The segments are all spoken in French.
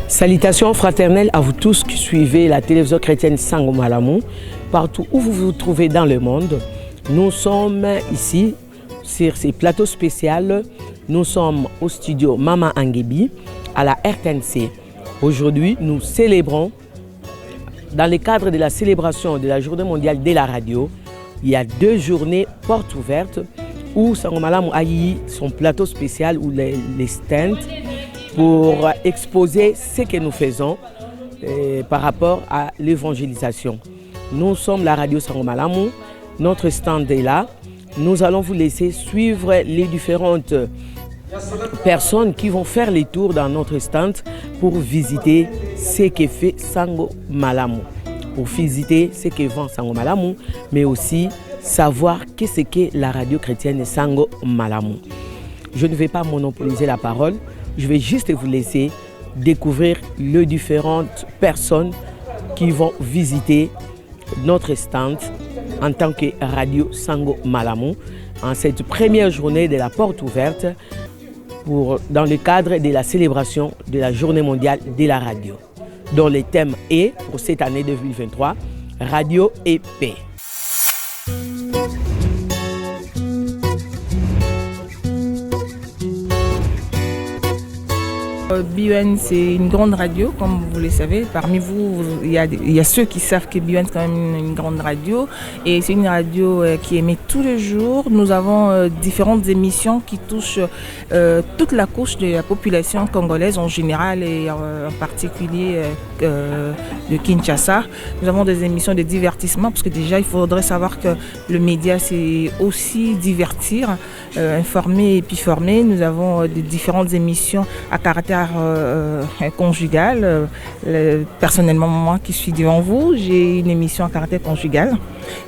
Salutations fraternelles à vous tous qui suivez la télévision chrétienne Sango Malamu, partout où vous vous trouvez dans le monde. Nous sommes ici sur ces plateaux spéciaux. Nous sommes au studio Mama Angebi à la RTNC. Aujourd'hui, nous célébrons, dans le cadre de la célébration de la Journée mondiale de la radio, il y a 2 journées portes ouvertes où Sango Malamu a eu son plateau spécial ou les stands pour exposer ce que nous faisons par rapport à l'évangélisation. Nous sommes la radio Sango Malamu, notre stand est là. Nous allons vous laisser suivre les différentes personnes qui vont faire les tours dans notre stand pour visiter ce que fait Sango Malamu, pour visiter ce que vend Sango Malamu, mais aussi savoir qu'est-ce que la radio chrétienne Sango Malamu. Je ne vais pas monopoliser la parole. Je vais juste vous laisser découvrir les différentes personnes qui vont visiter notre stand en tant que radio Sango Malamu en cette première journée de la porte ouverte dans le cadre de la célébration de la Journée mondiale de la radio, dont le thème est, pour cette année 2023, Radio et paix. BUN, c'est une grande radio, comme vous le savez. Parmi vous, il y a ceux qui savent que BUN, c'est quand même une grande radio. Et c'est une radio qui émet tous les jours. Nous avons différentes émissions qui touchent toute la couche de la population congolaise en général et en particulier de Kinshasa. Nous avons des émissions de divertissement parce que déjà, il faudrait savoir que le média, c'est aussi divertir, informer et puis former. Nous avons des différentes émissions à caractère conjugal. Personnellement, moi qui suis devant vous, j'ai une émission à caractère conjugal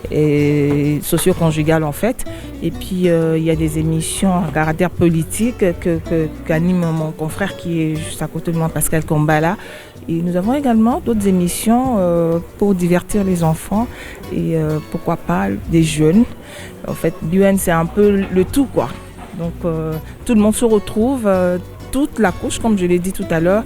et socio-conjugal en fait. Et puis il y a des émissions à caractère politique qu'anime mon confrère qui est juste à côté de moi, Pascal Kombala. Et nous avons également d'autres émissions pour divertir les enfants et pourquoi pas des jeunes. En fait, BUN, c'est un peu le tout quoi. Donc tout le monde se retrouve. Toute la couche, comme je l'ai dit tout à l'heure,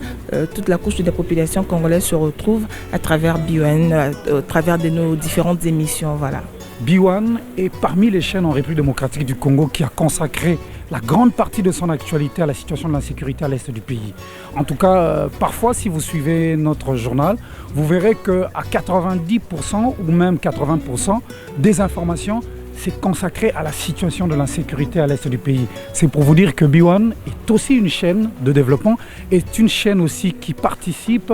toute la couche de la population congolaise se retrouve à travers BUN, à travers de nos différentes émissions. Voilà. BUN est parmi les chaînes en République démocratique du Congo qui a consacré la grande partie de son actualité à la situation de l'insécurité à l'est du pays. En tout cas, parfois, si vous suivez notre journal, vous verrez qu'à 90% ou même 80% des informations c'est consacré à la situation de l'insécurité à l'est du pays. C'est pour vous dire que BUN est aussi une chaîne de développement, est une chaîne aussi qui participe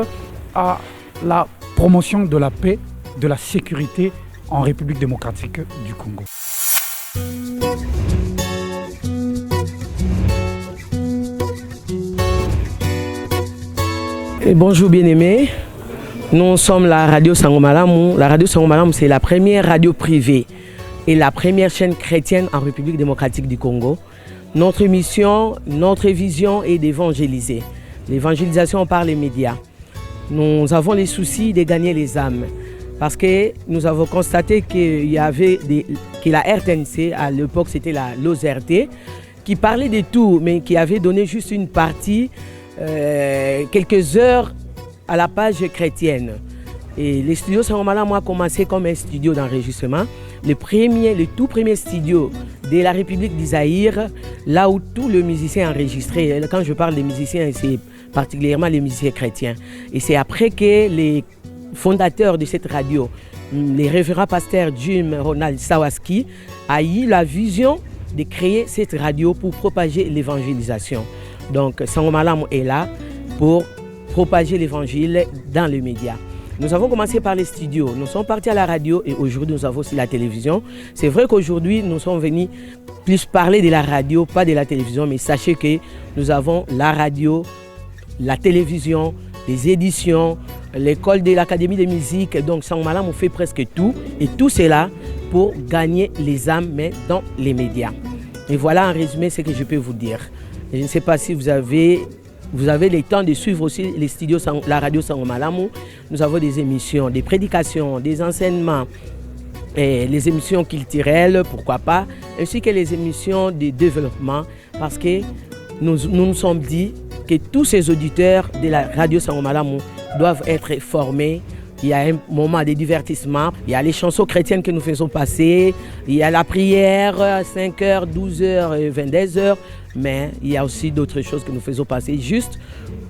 à la promotion de la paix, de la sécurité en République démocratique du Congo. Et bonjour bien-aimés, nous sommes la radio Sango Malamu. La radio Sango Malamu, c'est la première radio privée et la première chaîne chrétienne en République démocratique du Congo. Notre mission, notre vision est d'évangéliser. L'évangélisation par les médias. Nous avons les soucis de gagner les âmes. Parce que nous avons constaté qu'il y avait que la RTNC, à l'époque c'était la LOSRT, qui parlait de tout, mais qui avait donné juste une partie, quelques heures à la page chrétienne. Et les studios Sangomalamu a commencé comme un studio d'enregistrement. Le tout premier studio de la République d'Isaïr, là où tous les musiciens enregistrés. Quand je parle des musiciens, c'est particulièrement les musiciens chrétiens. Et c'est après que les fondateurs de cette radio, les révérends pasteurs Jim Ronald Sawaski, a eu la vision de créer cette radio pour propager l'évangélisation. Donc Sangomalamu est là pour propager l'évangile dans les médias. Nous avons commencé par les studios, nous sommes partis à la radio et aujourd'hui nous avons aussi la télévision. C'est vrai qu'aujourd'hui nous sommes venus plus parler de la radio, pas de la télévision, mais sachez que nous avons la radio, la télévision, les éditions, l'école de l'Académie de musique. Donc Sangomalamu fait presque tout et tout cela pour gagner les âmes mais dans les médias. Et voilà en résumé ce que je peux vous dire. Et je ne sais pas si vous avez le temps de suivre aussi les studios, la radio Sangomalamu. Nous avons des émissions, des prédications, des enseignements, et les émissions culturelles, pourquoi pas, ainsi que les émissions de développement, parce que nous sommes dit que tous ces auditeurs de la radio Sangomalamu doivent être formés. Il y a un moment de divertissement, il y a les chansons chrétiennes que nous faisons passer, il y a la prière, 5h, 12h, 22h, mais il y a aussi d'autres choses que nous faisons passer, juste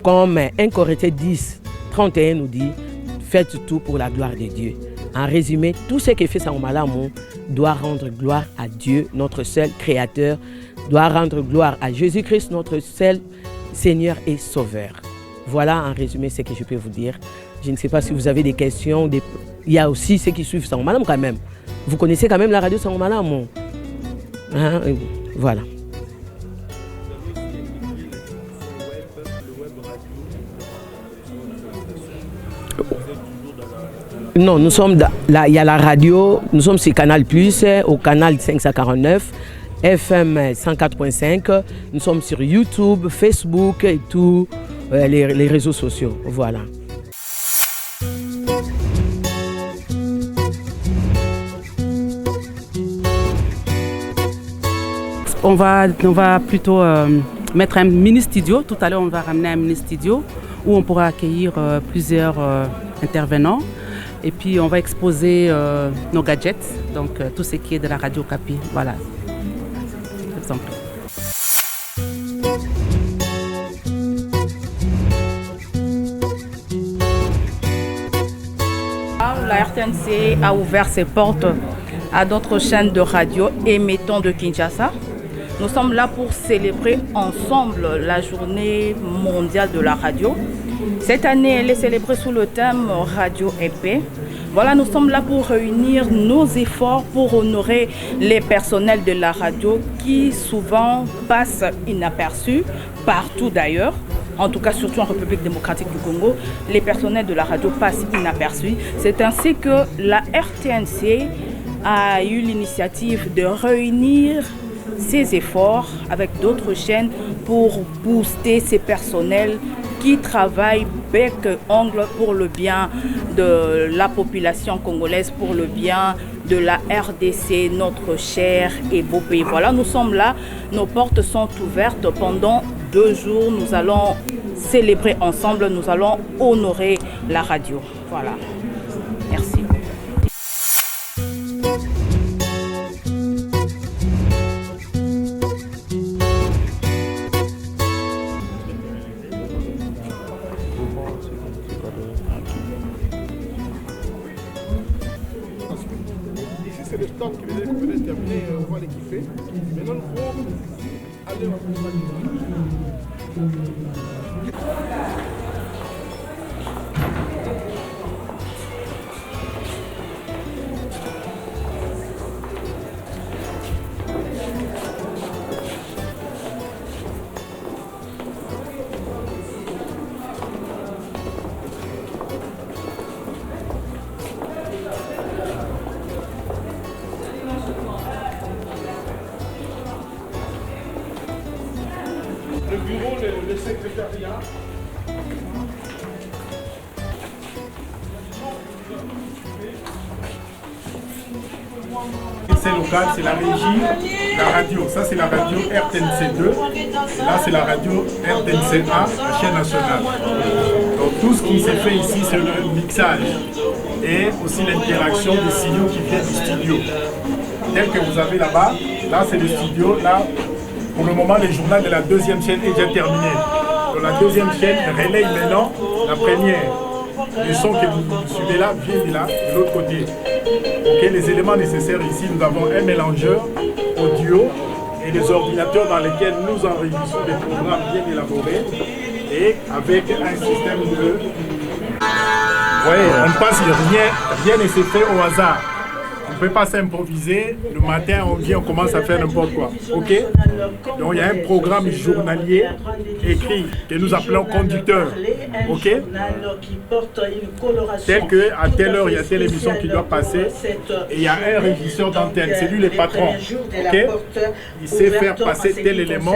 comme 1 Corinthiens 10, 31 nous dit, faites tout pour la gloire de Dieu. En résumé, tout ce que fait Sangomalamu doit rendre gloire à Dieu, notre seul Créateur, doit rendre gloire à Jésus-Christ, notre seul Seigneur et Sauveur. Voilà en résumé ce que je peux vous dire. Je ne sais pas si vous avez des questions. Il y a aussi ceux qui suivent Sangomalamu quand même. Vous connaissez quand même la radio Sangomalamu. Hein? Voilà. Non, nous sommes là, il y a la radio, nous sommes sur Canal+, au canal 549, FM 104.5. Nous sommes sur YouTube, Facebook et tous les réseaux sociaux. Voilà. On va plutôt mettre un mini-studio. Tout à l'heure, on va ramener un mini-studio où on pourra accueillir plusieurs intervenants. Et puis, on va exposer nos gadgets, donc tout ce qui est de la radio Capi. Voilà. Je vous en prie. La RTNC a ouvert ses portes à d'autres chaînes de radio émettant de Kinshasa. Nous sommes là pour célébrer ensemble la journée mondiale de la radio. Cette année, elle est célébrée sous le thème Radio et paix. Voilà, nous sommes là pour réunir nos efforts pour honorer les personnels de la radio qui souvent passent inaperçus, partout d'ailleurs. En tout cas, surtout en République démocratique du Congo, les personnels de la radio passent inaperçus. C'est ainsi que la RTNC a eu l'initiative de réunir ses efforts avec d'autres chaînes pour booster ces personnels qui travaillent bec et ongle pour le bien de la population congolaise, pour le bien de la RDC, notre cher et beau pays. Voilà, nous sommes là, nos portes sont ouvertes pendant 2 jours. Nous allons célébrer ensemble, nous allons honorer la radio. Voilà, merci. C'est le stock qui venait terminer, on va les kiffer. Maintenant, nous pouvons aller en le bureau, le secrétariat. C'est local, c'est la régie, la radio. Ça, c'est la radio RTNC2. Là, c'est la radio RTNC1, la chaîne nationale. Donc, Tout ce qui s'est fait ici, c'est le mixage et aussi l'interaction des signaux qui viennent du studio. Tel que vous avez là-bas, là c'est le studio, là pour le moment le journal de la deuxième chaîne est déjà terminé. Donc la deuxième chaîne relaye maintenant la première. Les sons que vous suivez là viennent de là, de l'autre côté. Okay, les éléments nécessaires ici, nous avons un mélangeur audio et des ordinateurs dans lesquels nous enregistrons des programmes bien élaborés et avec un système de... Oui, on passe rien ne se fait au hasard. On ne peut pas s'improviser. Le matin, on vient, on commence à faire n'importe quoi. Ok? Donc il y a un programme journalier écrit que nous appelons conducteur. Ok? Tel que à telle heure, il y a telle émission qui doit passer. Et il y a un régisseur d'antenne, c'est lui le patron. Ok? Il sait faire passer tel élément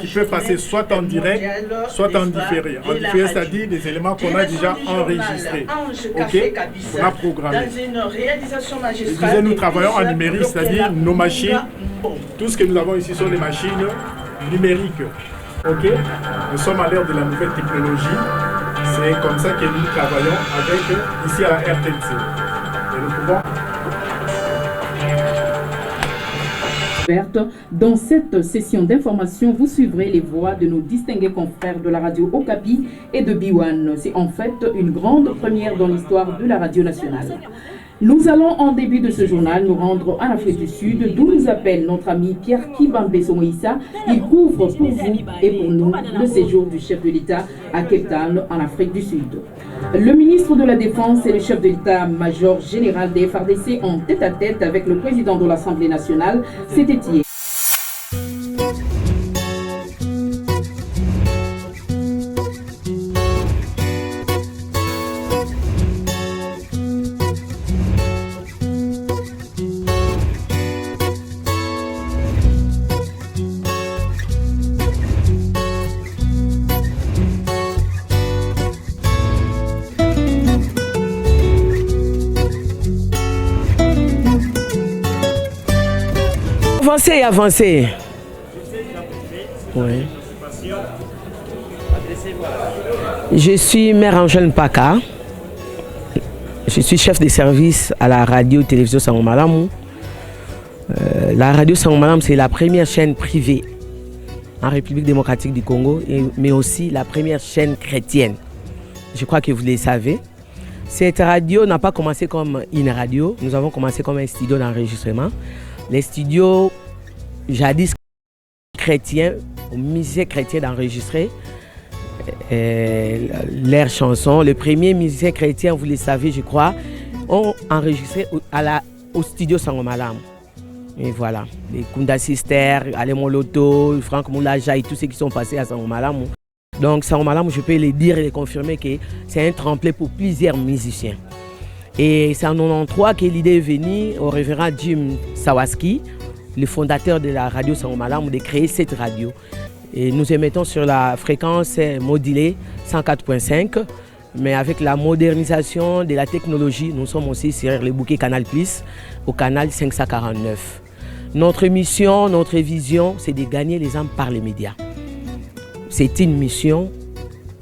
qui peut passer soit en direct, soit en différé. En différé, c'est-à-dire des éléments qu'on a déjà enregistrés. Ok? On a programmé. Nous travaillons en numérique, c'est-à-dire nos machines, tout ce que nous avons ici sont des machines numériques. Ok? Nous sommes à l'ère de la nouvelle technologie. C'est comme ça que nous travaillons avec ici à la RTNC. Et nous pouvons... Dans cette session d'information, vous suivrez les voix de nos distingués confrères de la radio Okapi et de B1. C'est en fait une grande première dans l'histoire de la radio nationale. Nous allons en début de ce journal nous rendre en Afrique du Sud, d'où nous appelle notre ami Pierre Kibambe Somoïssa. Il couvre pour vous et pour nous le séjour du chef de l'État à Cape Town en Afrique du Sud. Le ministre de la Défense et le chef de l'État-major général des FARDC en tête-à-tête avec le président de l'Assemblée nationale, c'était hier. Avancez. Oui. Je suis Mère Angèle Mpaka. Je suis chef de service à la radio-télévision Sango Malamu. La radio Sango Malamu, c'est la première chaîne privée en République démocratique du Congo, mais aussi la première chaîne chrétienne. Je crois que vous le savez. Cette radio n'a pas commencé comme une radio. Nous avons commencé comme un studio d'enregistrement. Les studios jadis chrétiens, musiciens chrétiens d'enregistrer leurs chansons. Le premier musicien chrétien, vous le savez, je crois, ont enregistré au studio Sango Malamu. Et voilà, les Kunda Sister, Alémon Loto, Franck Moulaja et tous ceux qui sont passés à Sango Malamu. Donc Sango Malamu, je peux le dire et le confirmer que c'est un tremplin pour plusieurs musiciens. Et c'est en 1993 que l'idée est venue au révérend Jim Sawaski, le fondateur de la radio Sango Malamu, de créer cette radio. Et nous émettons sur la fréquence modulée 104.5, mais avec la modernisation de la technologie, nous sommes aussi sur le bouquet Canal+, au canal 549. Notre mission, notre vision, c'est de gagner les âmes par les médias. C'est une mission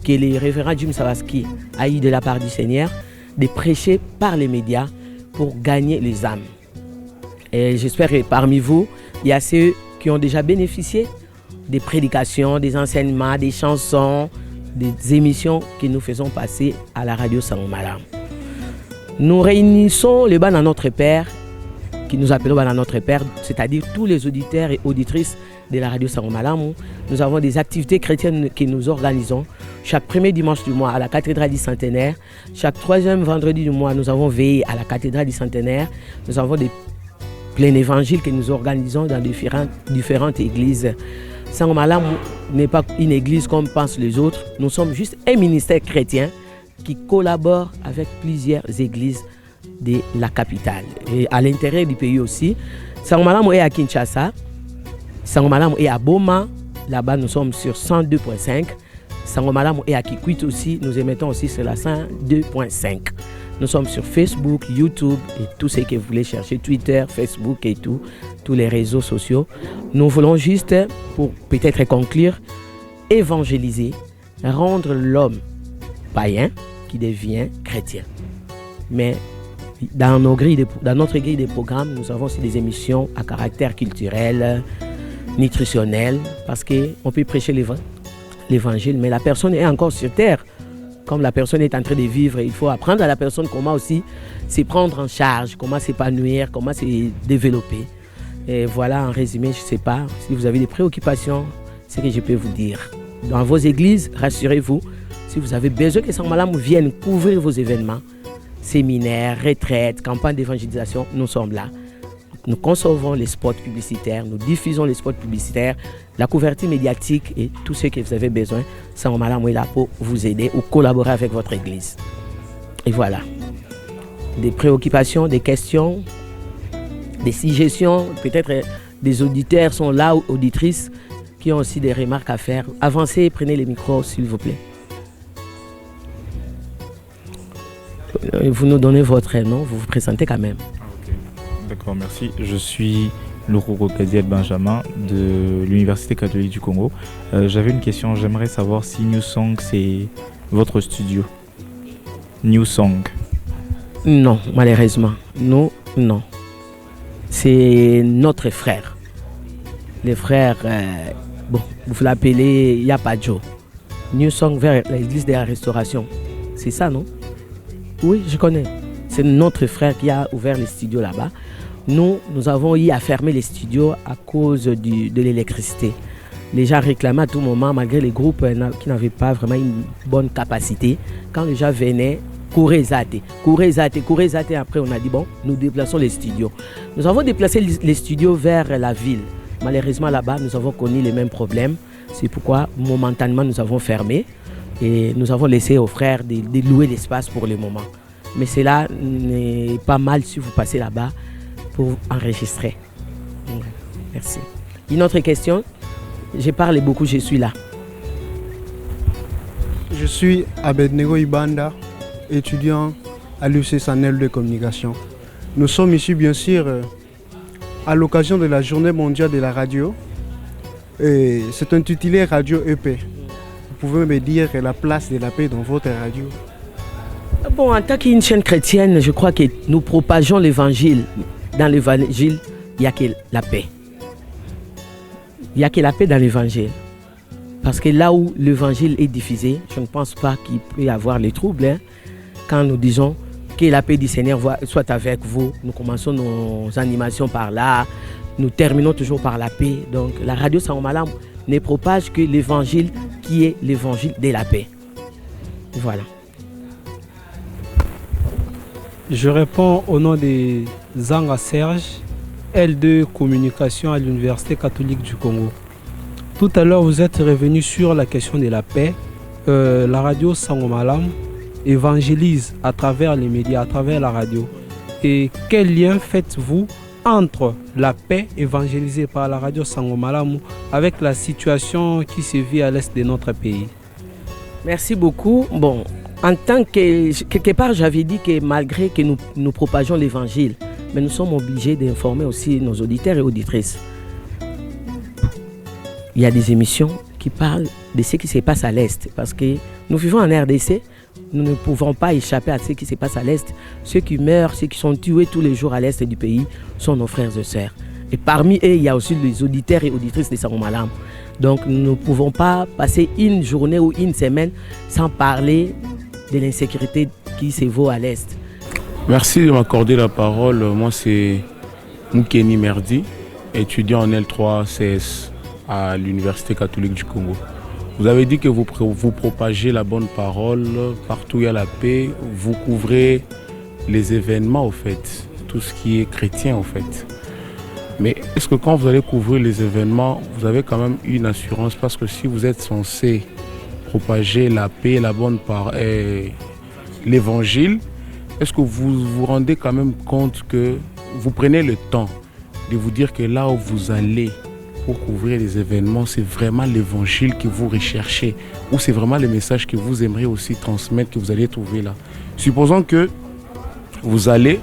que le révérend Jim Sawaski a eu de la part du Seigneur, de prêcher par les médias pour gagner les âmes. Et j'espère que parmi vous, il y a ceux qui ont déjà bénéficié des prédications, des enseignements, des chansons, des émissions que nous faisons passer à la radio Sango Malamu. Nous réunissons les Bana Notre Père, qui nous appelons Bana Notre Père, c'est-à-dire tous les auditeurs et auditrices de la radio Sango Malamu. Nous avons des activités chrétiennes que nous organisons chaque premier dimanche du mois à la cathédrale du Centenaire. Chaque troisième vendredi du mois, nous avons veillé à la cathédrale du Centenaire. Nous avons des plein évangile que nous organisons dans différentes églises. Sango Malamu n'est pas une église comme pensent les autres. Nous sommes juste un ministère chrétien qui collabore avec plusieurs églises de la capitale et à l'intérieur du pays aussi. Sango Malamu est à Kinshasa, Sango Malamu est à Boma, là-bas nous sommes sur 102.5. Sango Malamu est à Kikwit aussi, nous émettons aussi sur la 102.5. Nous sommes sur Facebook, YouTube et tout ce que vous voulez chercher, Twitter, Facebook et tout, tous les réseaux sociaux. Nous voulons juste, pour peut-être conclure, évangéliser, rendre l'homme païen qui devient chrétien. Mais dans notre grille de programmes, nous avons aussi des émissions à caractère culturel, nutritionnel, parce qu'on peut prêcher l'évangile, mais la personne est encore sur terre. Comme la personne est en train de vivre, il faut apprendre à la personne comment aussi se prendre en charge, comment s'épanouir, comment se développer. Et voilà, en résumé, je ne sais pas, si vous avez des préoccupations, c'est ce que je peux vous dire. Dans vos églises, rassurez-vous, si vous avez besoin que Sangomalamu vienne couvrir vos événements, séminaires, retraites, campagnes d'évangélisation, nous sommes là. Nous concevons les spots publicitaires, nous diffusons les spots publicitaires, la couverture médiatique et tout ce que vous avez besoin. Sangomalamu est là pour vous aider ou collaborer avec votre église. Et voilà. Des préoccupations, des questions, des suggestions, peut-être des auditeurs sont là, ou auditrices, qui ont aussi des remarques à faire. Avancez et prenez les micros, s'il vous plaît. Vous nous donnez votre nom, vous vous présentez quand même. Okay. D'accord, merci. Je suis Lororo Kaziel Benjamin de l'Université catholique du Congo. J'avais une question, j'aimerais savoir si New Song c'est votre studio. New Song. Non, malheureusement. Nous, non. C'est notre frère. Les frères, vous l'appelez Yapadjo. New Song vers l'église de la Restauration. C'est ça, non? Oui, je connais. C'est notre frère qui a ouvert les studios là-bas. Nous avons eu à fermer les studios à cause de l'électricité. Les gens réclamaient à tout moment, malgré les groupes qui n'avaient pas vraiment une bonne capacité. Quand les gens venaient, courez zate. Après, on a dit, bon, nous déplaçons les studios. Nous avons déplacé les studios vers la ville. Malheureusement, là-bas, nous avons connu les mêmes problèmes. C'est pourquoi, momentanément, nous avons fermé. Et nous avons laissé aux frères de louer l'espace pour le moment. Mais cela n'est pas mal si vous passez là-bas pour enregistrer. Merci. Une autre question? J'ai parlé beaucoup, je suis là. Je suis Abednego Ibanda, étudiant à l'UC Sanel de communication. Nous sommes ici, bien sûr, à l'occasion de la Journée mondiale de la radio. Et c'est intitulé Radio EP. Vous pouvez me dire la place de la paix dans votre radio? Bon, en tant qu'une chaîne chrétienne, je crois que nous propageons l'évangile. Dans l'évangile, il n'y a que la paix. Il n'y a que la paix dans l'évangile. Parce que là où l'évangile est diffusé, je ne pense pas qu'il peut y avoir les troubles. Hein. Quand nous disons que la paix du Seigneur soit avec vous, nous commençons nos animations par là, nous terminons toujours par la paix. Donc la radio Sangomalamu ne propage que l'évangile qui est l'évangile de la paix. Voilà. Je réponds au nom de Zanga Serge, L2 Communication à l'Université catholique du Congo. Tout à l'heure, vous êtes revenu sur la question de la paix. La radio Sangomalamu évangélise à travers les médias, à travers la radio. Et quel lien faites-vous entre la paix évangélisée par la radio Sangomalamu avec la situation qui se vit à l'est de notre pays? Merci beaucoup. Bon, en tant que, quelque part, j'avais dit que malgré que nous propageons l'évangile, mais nous sommes obligés d'informer aussi nos auditeurs et auditrices. Il y a des émissions qui parlent de ce qui se passe à l'Est, parce que nous vivons en RDC, nous ne pouvons pas échapper à ce qui se passe à l'Est. Ceux qui meurent, ceux qui sont tués tous les jours à l'Est du pays sont nos frères et sœurs. Et parmi eux, il y a aussi les auditeurs et auditrices de Sangomalamu. Donc nous ne pouvons pas passer une journée ou une semaine sans parler de l'insécurité qui sévaut à l'Est. Merci de m'accorder la parole. Moi, c'est Moukeni Merdi, étudiant en L3 CS à l'Université catholique du Congo. Vous avez dit que vous propagez la bonne parole, partout il y a la paix, vous couvrez les événements, au fait, tout ce qui est chrétien, au fait. Mais est-ce que quand vous allez couvrir les événements, vous avez quand même une assurance? Parce que si vous êtes censé propager la paix, la bonne parole, l'évangile, est-ce que vous vous rendez quand même compte que vous prenez le temps de vous dire que là où vous allez pour couvrir les événements, c'est vraiment l'évangile que vous recherchez, ou c'est vraiment le message que vous aimeriez aussi transmettre, que vous allez trouver là? Supposons que vous allez,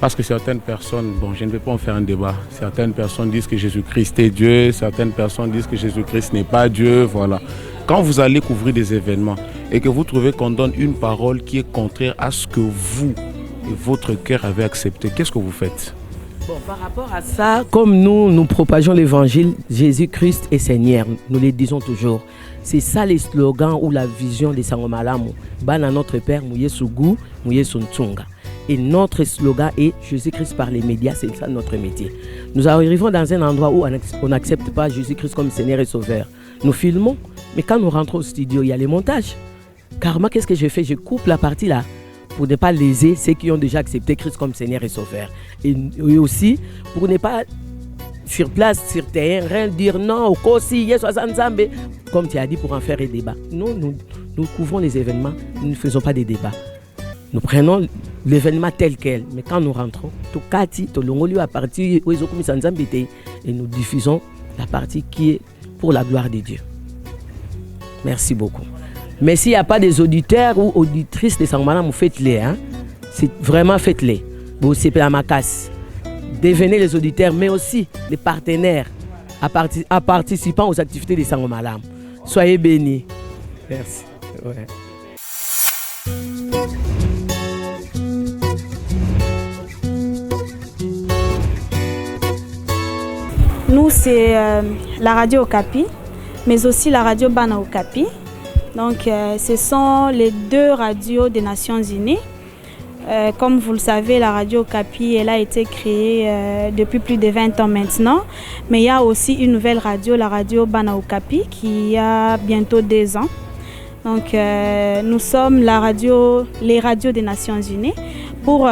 parce que certaines personnes, bon, je ne vais pas en faire un débat, certaines personnes disent que Jésus-Christ est Dieu, certaines personnes disent que Jésus-Christ n'est pas Dieu, voilà. Quand vous allez couvrir des événements, et que vous trouvez qu'on donne une parole qui est contraire à ce que vous et votre cœur avez accepté, qu'est-ce que vous faites? Bon, par rapport à ça, comme nous propageons l'évangile, Jésus-Christ est Seigneur, nous le disons toujours. C'est ça les slogans ou la vision des Sangomalamu. Bana notre Père, Mouye Sougou, Mouye Suntunga. Et notre slogan est Jésus-Christ par les médias, c'est ça notre métier. Nous arrivons dans un endroit où on n'accepte pas Jésus-Christ comme Seigneur et Sauveur. Nous filmons, mais quand nous rentrons au studio, il y a les montages. Car moi, qu'est-ce que je fais? Je coupe la partie là pour ne pas léser ceux qui ont déjà accepté Christ comme Seigneur et Sauveur. Et aussi, pour ne pas sur place, sur terrain, rien dire non, au Kosi, Zambé, comme tu as dit, pour en faire un débat. Nous couvrons les événements, nous ne faisons pas des débats. Nous prenons l'événement tel quel, mais quand nous rentrons, tout Kati, tout Longolio à partir et nous diffusons la partie qui est pour la gloire de Dieu. Merci beaucoup. Mais s'il n'y a pas des auditeurs ou auditrices de Sangomalamu, faites-les. Hein? C'est vraiment faites-les. Vous, c'est la macasse. Devenez les auditeurs, mais aussi les partenaires à participant aux activités de Sangomalamu. Soyez bénis. Merci. Ouais. Nous, c'est la radio Okapi, mais aussi la radio Bana Okapi. Donc, ce sont les deux radios des Nations Unies. Comme vous le savez, la radio Okapi, elle a été créée depuis plus de 20 ans maintenant. Mais il y a aussi une nouvelle radio, la radio Bana Okapi, qui a bientôt 2 ans. Donc, nous sommes les radios des Nations Unies.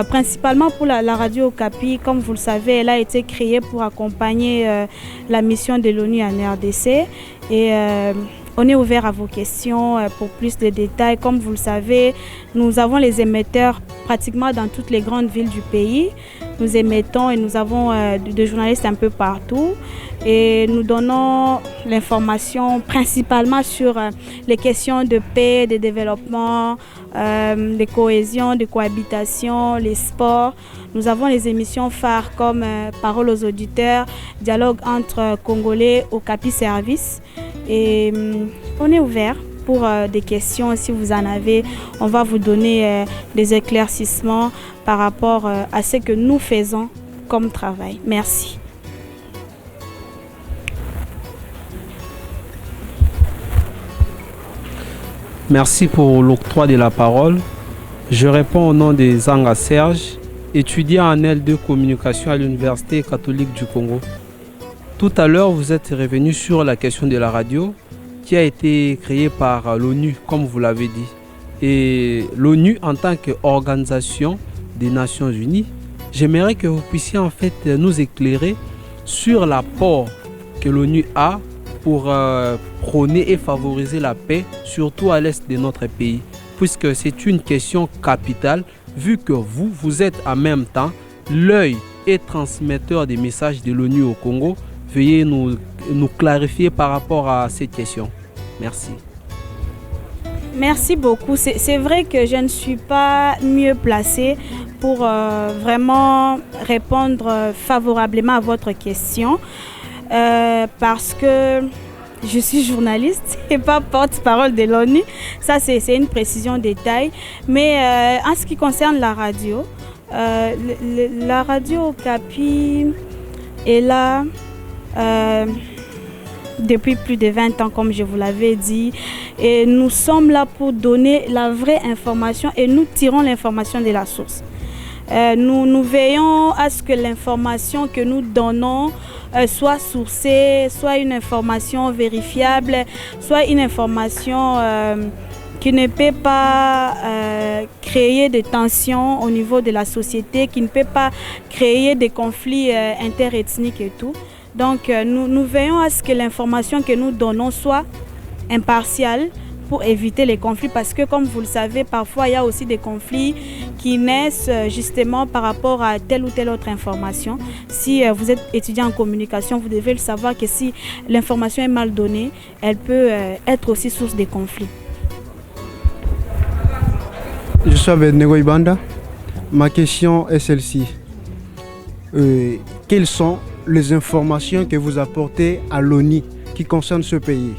Principalement pour la radio Okapi, comme vous le savez, elle a été créée pour accompagner la mission de l'ONU en RDC. Et on est ouvert à vos questions pour plus de détails. Comme vous le savez, nous avons les émetteurs pratiquement dans toutes les grandes villes du pays. Nous émettons et nous avons des journalistes un peu partout. Et nous donnons l'information principalement sur les questions de paix, de développement, de cohésion, de cohabitation, les sports. Nous avons les émissions phares comme Parole aux auditeurs, Dialogue entre Congolais, Okapi Service. Et on est ouvert pour des questions. Si vous en avez, on va vous donner des éclaircissements par rapport à ce que nous faisons comme travail. Merci. Merci pour l'octroi de la parole. Je réponds au nom de Zanga Serge, étudiant en L2 communication à l'Université catholique du Congo. Tout à l'heure, vous êtes revenu sur la question de la radio qui a été créée par l'ONU, comme vous l'avez dit. Et l'ONU, en tant qu'organisation des Nations Unies, j'aimerais que vous puissiez en fait nous éclairer sur l'apport que l'ONU a pour prôner et favoriser la paix, surtout à l'est de notre pays, puisque c'est une question capitale, vu que vous êtes en même temps l'œil et transmetteur des messages de l'ONU au Congo. Veuillez nous clarifier par rapport à cette question. Merci. Merci beaucoup. C'est vrai que je ne suis pas mieux placée pour vraiment répondre favorablement à votre question. Parce que je suis journaliste et pas porte-parole de l'ONU. Ça, c'est une précision détail. Mais en ce qui concerne la radio, la radio Okapi est là depuis plus de 20 ans, comme je vous l'avais dit. Et nous sommes là pour donner la vraie information et nous tirons l'information de la source. Nous veillons à ce que l'information que nous donnons soit sourcée, soit une information vérifiable, soit une information qui ne peut pas créer des tensions au niveau de la société, qui ne peut pas créer des conflits interethniques et tout. Donc nous veillons à ce que l'information que nous donnons soit impartiale pour éviter les conflits, parce que comme vous le savez, parfois il y a aussi des conflits qui naissent justement par rapport à telle ou telle autre information. Si vous êtes étudiant en communication, vous devez le savoir que si l'information est mal donnée, elle peut être aussi source de conflits. Je suis Abednego Ibanda. Ma question est celle-ci. Quelles sont les informations que vous apportez à l'ONU qui concernent ce pays?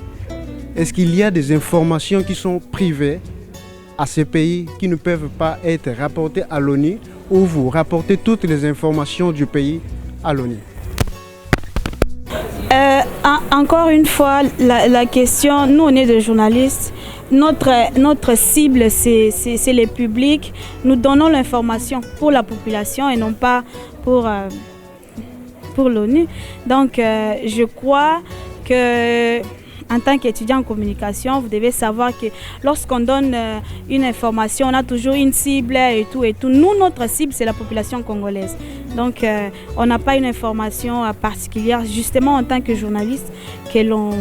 Est-ce qu'il y a des informations qui sont privées à ces pays qui ne peuvent pas être rapportés à l'ONU, ou vous rapportez toutes les informations du pays à l'ONU? Encore une fois, la question, nous on est des journalistes, notre cible c'est les publics, nous donnons l'information pour la population et non pas pour l'ONU. Donc je crois que en tant qu'étudiant en communication, vous devez savoir que lorsqu'on donne une information, on a toujours une cible et tout. Nous, notre cible, c'est la population congolaise. Donc, on n'a pas une information particulière, justement en tant que journaliste, que l'on...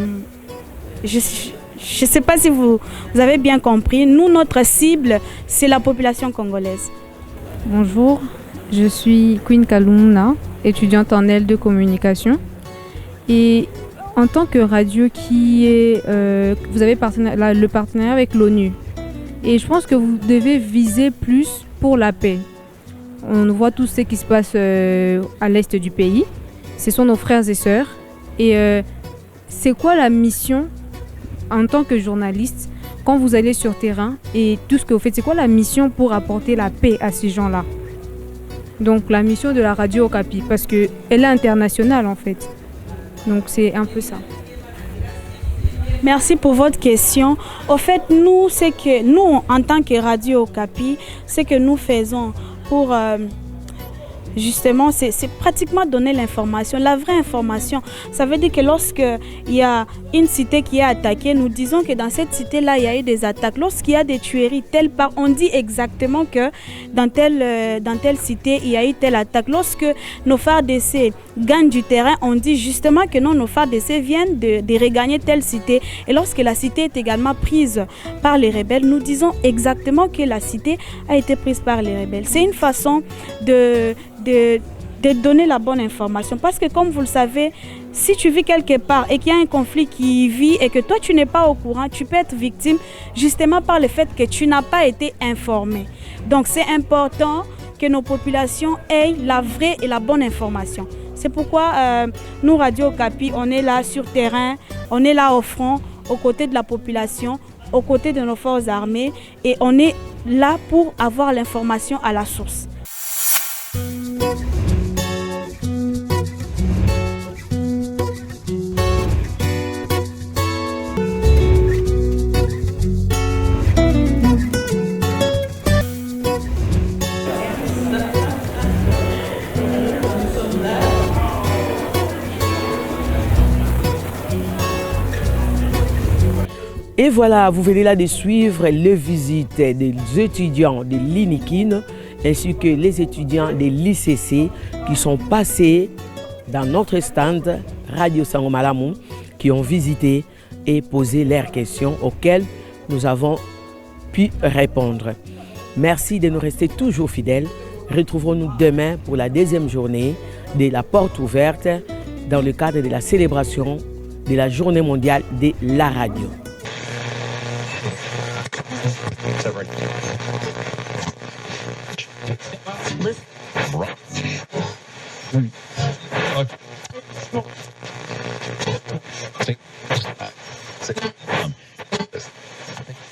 Je ne sais pas si vous avez bien compris. Nous, notre cible, c'est la population congolaise. Bonjour, je suis Queen Kalumna, étudiante en L de communication. Et en tant que radio qui est, vous avez le partenariat avec l'ONU. Et je pense que vous devez viser plus pour la paix. On voit tout ce qui se passe à l'est du pays. Ce sont nos frères et sœurs. Et c'est quoi la mission en tant que journaliste quand vous allez sur terrain et tout ce que vous faites? C'est quoi la mission pour apporter la paix à ces gens-là? Donc la mission de la radio Okapi, parce qu'elle est internationale en fait. Donc c'est un peu ça. Merci pour votre question. Au fait, nous, en tant que Radio Okapi, ce que nous faisons pour justement, c'est pratiquement donner l'information, la vraie information. Ça veut dire que lorsqu'il y a une cité qui est attaquée, nous disons que dans cette cité-là, il y a eu des attaques. Lorsqu'il y a des tueries, telle part, on dit exactement que dans telle cité, il y a eu telle attaque. Lorsque nos FARDC gagnent du terrain, on dit justement que non, nos FARDC viennent de regagner telle cité. Et lorsque la cité est également prise par les rebelles, nous disons exactement que la cité a été prise par les rebelles. C'est une façon de donner la bonne information. Parce que comme vous le savez, si tu vis quelque part et qu'il y a un conflit qui vit et que toi tu n'es pas au courant, tu peux être victime justement par le fait que tu n'as pas été informé. Donc c'est important que nos populations aient la vraie et la bonne information. C'est pourquoi nous, Radio Okapi, on est là sur terrain, on est là au front, aux côtés de la population, aux côtés de nos forces armées et on est là pour avoir l'information à la source. Et voilà, vous venez là de suivre les visites des étudiants de l'INIKIN ainsi que les étudiants de l'ICC qui sont passés dans notre stand Radio Sango Malamu, qui ont visité et posé leurs questions auxquelles nous avons pu répondre. Merci de nous rester toujours fidèles. Retrouvons-nous demain pour la deuxième journée de la porte ouverte dans le cadre de la célébration de la Journée mondiale de la radio. Listen.